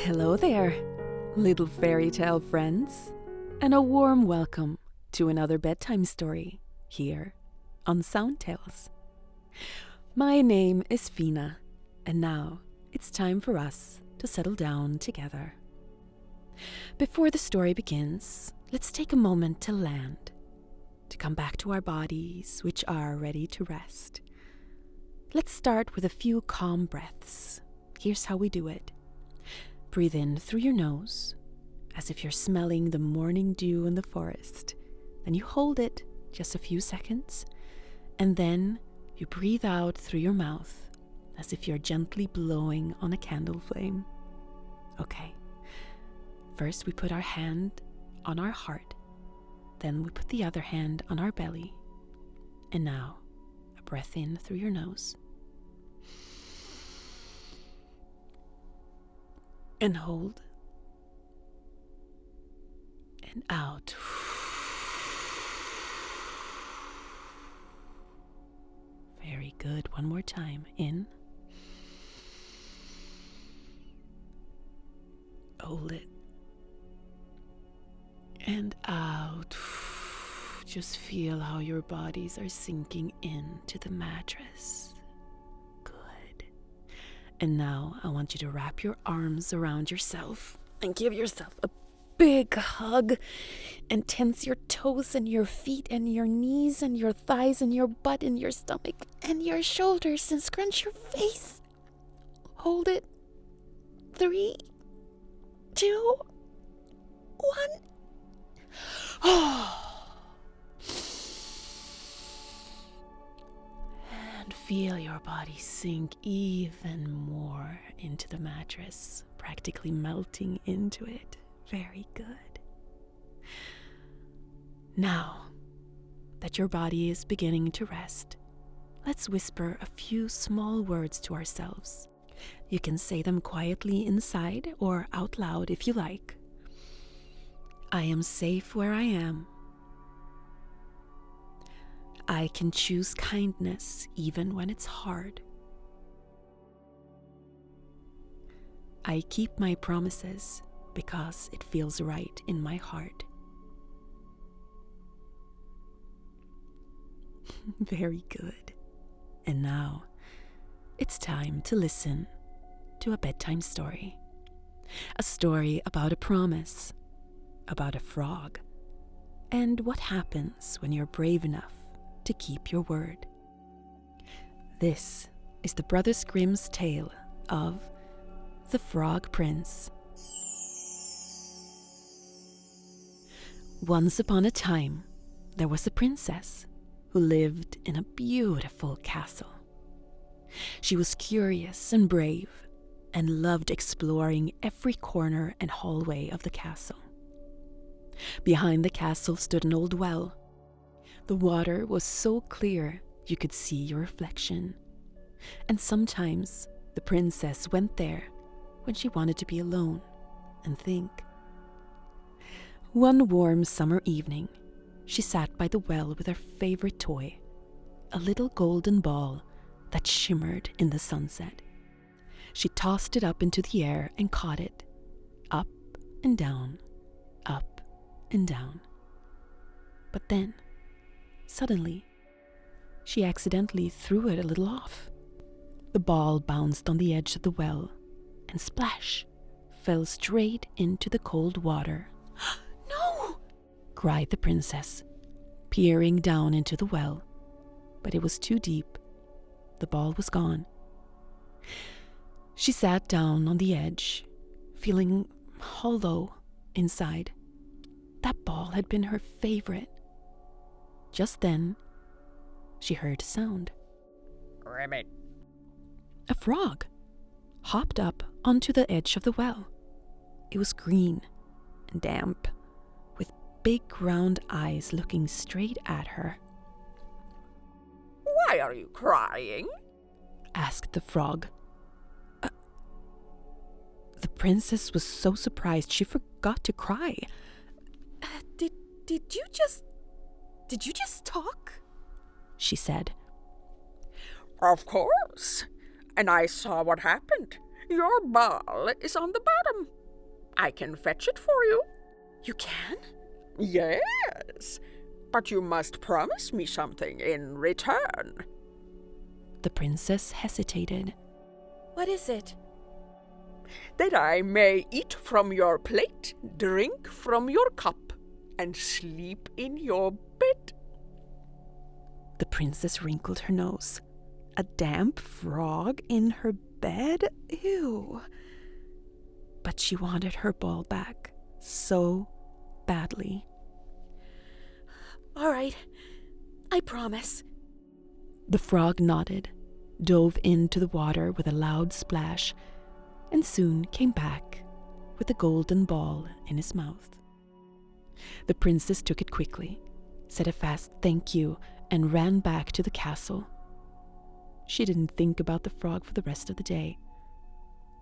Hello there, little fairy tale friends, and a warm welcome to another bedtime story here on SoundTales. My name is Fina, and now it's time for us to settle down together. Before the story begins, let's take a moment to land, to come back to our bodies, which are ready to rest. Let's start with a few calm breaths. Here's how we do it. Breathe in through your nose, as if you're smelling the morning dew in the forest. Then you hold it just a few seconds, and then you breathe out through your mouth, as if you're gently blowing on a candle flame. Okay, first we put our hand on our heart, then we put the other hand on our belly, and now a breath in through your nose. And hold. And out. Very good. One more time. In. Hold it. And out. Just feel how your bodies are sinking into the mattress. And now I want you to wrap your arms around yourself and give yourself a big hug and tense your toes and your feet and your knees and your thighs and your butt and your stomach and your shoulders and scrunch your face. Hold it. 3, 2, 1. Feel your body sink even more into the mattress, practically melting into it. Very good. Now that your body is beginning to rest, let's whisper a few small words to ourselves. You can say them quietly inside or out loud if you like. I am safe where I am. I can choose kindness even when it's hard. I keep my promises because it feels right in my heart. Very good. And now, it's time to listen to a bedtime story. A story about a promise, about a frog, and what happens when you're brave enough to keep your word. This is the Brothers Grimm's tale of The Frog Prince. Once upon a time, there was a princess who lived in a beautiful castle. She was curious and brave and loved exploring every corner and hallway of the castle. Behind the castle stood an old well. The water was so clear you could see your reflection. And sometimes the princess went there when she wanted to be alone and think. One warm summer evening, she sat by the well with her favorite toy, a little golden ball that shimmered in the sunset. She tossed it up into the air and caught it, up and down, up and down. But then, suddenly, she accidentally threw it a little off. The ball bounced on the edge of the well and splash, fell straight into the cold water. No! Cried the princess, peering down into the well. But it was too deep. The ball was gone. She sat down on the edge, feeling hollow inside. That ball had been her favorite. Just then, she heard a sound. Ribbit. A frog hopped up onto the edge of the well. It was green and damp, with big round eyes looking straight at her. Why are you crying? Asked the frog. The princess was so surprised she forgot to cry. Did you just talk? She said. Of course. And I saw what happened. Your ball is on the bottom. I can fetch it for you. You can? Yes, but you must promise me something in return. The princess hesitated. What is it? That I may eat from your plate, drink from your cup, and sleep in your bed. The princess wrinkled her nose. A damp frog in her bed? Ew. But she wanted her ball back so badly. All right, I promise. The frog nodded, dove into the water with a loud splash, and soon came back with the golden ball in his mouth. The princess took it quickly, said a fast thank you, and ran back to the castle. She didn't think about the frog for the rest of the day.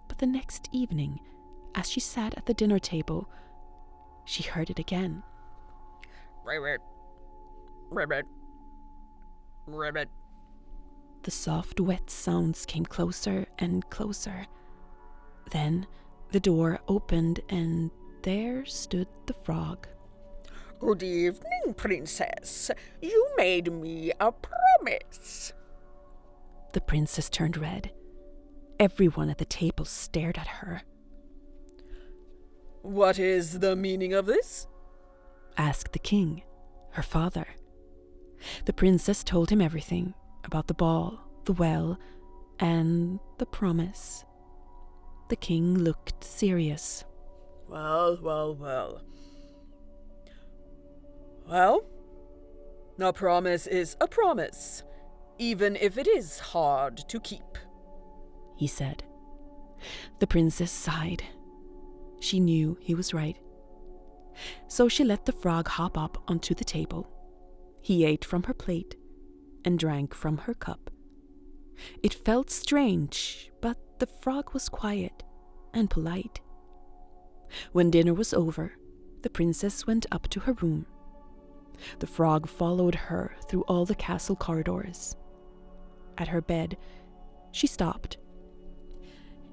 But the next evening, as she sat at the dinner table, she heard it again. Ribbit, ribbit, ribbit. The soft, wet sounds came closer and closer. Then the door opened and there stood the frog. Good evening, princess. You made me a promise. The princess turned red. Everyone at the table stared at her. What is the meaning of this? Asked the king, her father. The princess told him everything about the ball, the well, and the promise. The king looked serious. Well. Well, a promise is a promise, even if it is hard to keep, he said. The princess sighed. She knew he was right. So she let the frog hop up onto the table. He ate from her plate and drank from her cup. It felt strange, but the frog was quiet and polite. When dinner was over, the princess went up to her room. The frog followed her through all the castle corridors. At her bed, she stopped.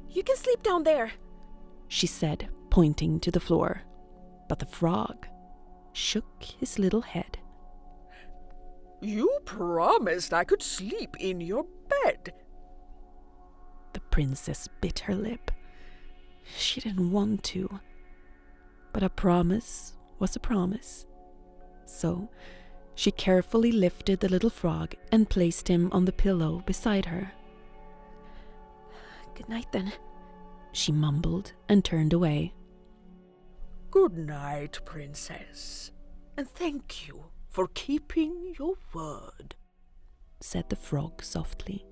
You can sleep down there, she said, pointing to the floor. But the frog shook his little head. You promised I could sleep in your bed. The princess bit her lip. She didn't want to. But a promise was a promise. So she carefully lifted the little frog and placed him on the pillow beside her. Good night, then, she mumbled and turned away. Good night, princess, and thank you for keeping your word, said the frog softly.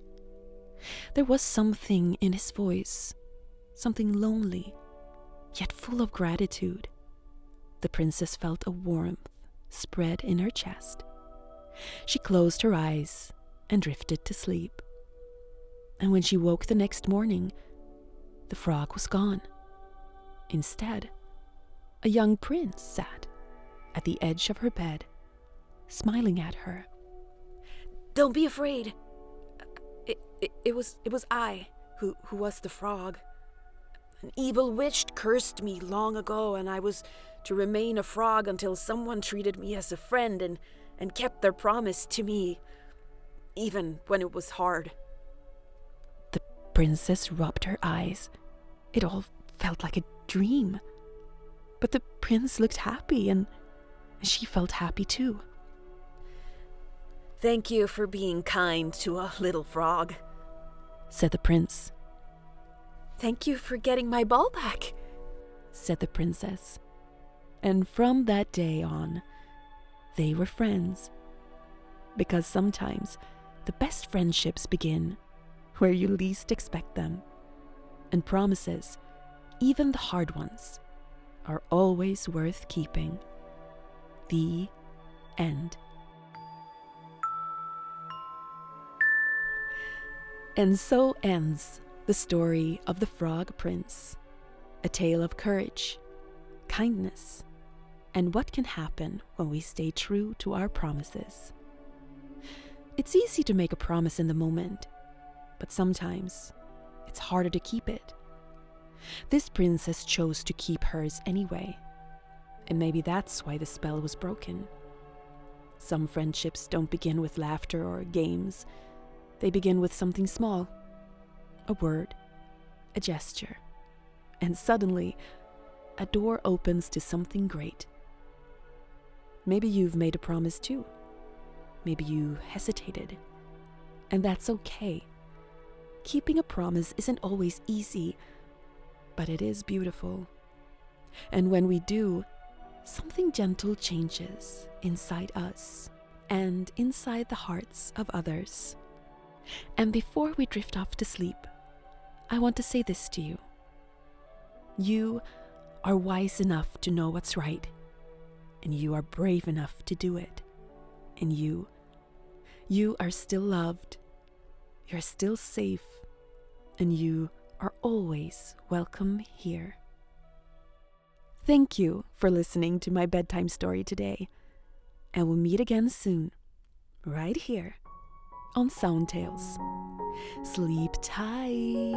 There was something in his voice, something lonely, yet full of gratitude. The princess felt a warmth spread in her chest. She closed her eyes and drifted to sleep. And when she woke the next morning, the frog was gone. Instead, a young prince sat at the edge of her bed, smiling at her. Don't be afraid. It was I who was the frog. An evil witch cursed me long ago, and I was to remain a frog until someone treated me as a friend and kept their promise to me, even when it was hard. The princess rubbed her eyes. It all felt like a dream. But the prince looked happy, and she felt happy too. Thank you for being kind to a little frog, said the prince. Thank you for getting my ball back, said the princess. And from that day on, they were friends. Because sometimes the best friendships begin where you least expect them. And promises, even the hard ones, are always worth keeping. The end. And so ends the story of the Frog Prince, a tale of courage, kindness, and what can happen when we stay true to our promises. It's easy to make a promise in the moment, but sometimes it's harder to keep it. This princess chose to keep hers anyway. And maybe that's why the spell was broken. Some friendships don't begin with laughter or games. They begin with something small. A word, a gesture. And suddenly, a door opens to something great. Maybe you've made a promise too. Maybe you hesitated. And that's okay. Keeping a promise isn't always easy, but it is beautiful. And when we do, something gentle changes inside us and inside the hearts of others. And before we drift off to sleep, I want to say this to you. You are wise enough to know what's right, and you are brave enough to do it. And you are still loved, you're still safe, and you are always welcome here. Thank you for listening to my bedtime story today, and we'll meet again soon, right here on SoundTales. Sleep tight.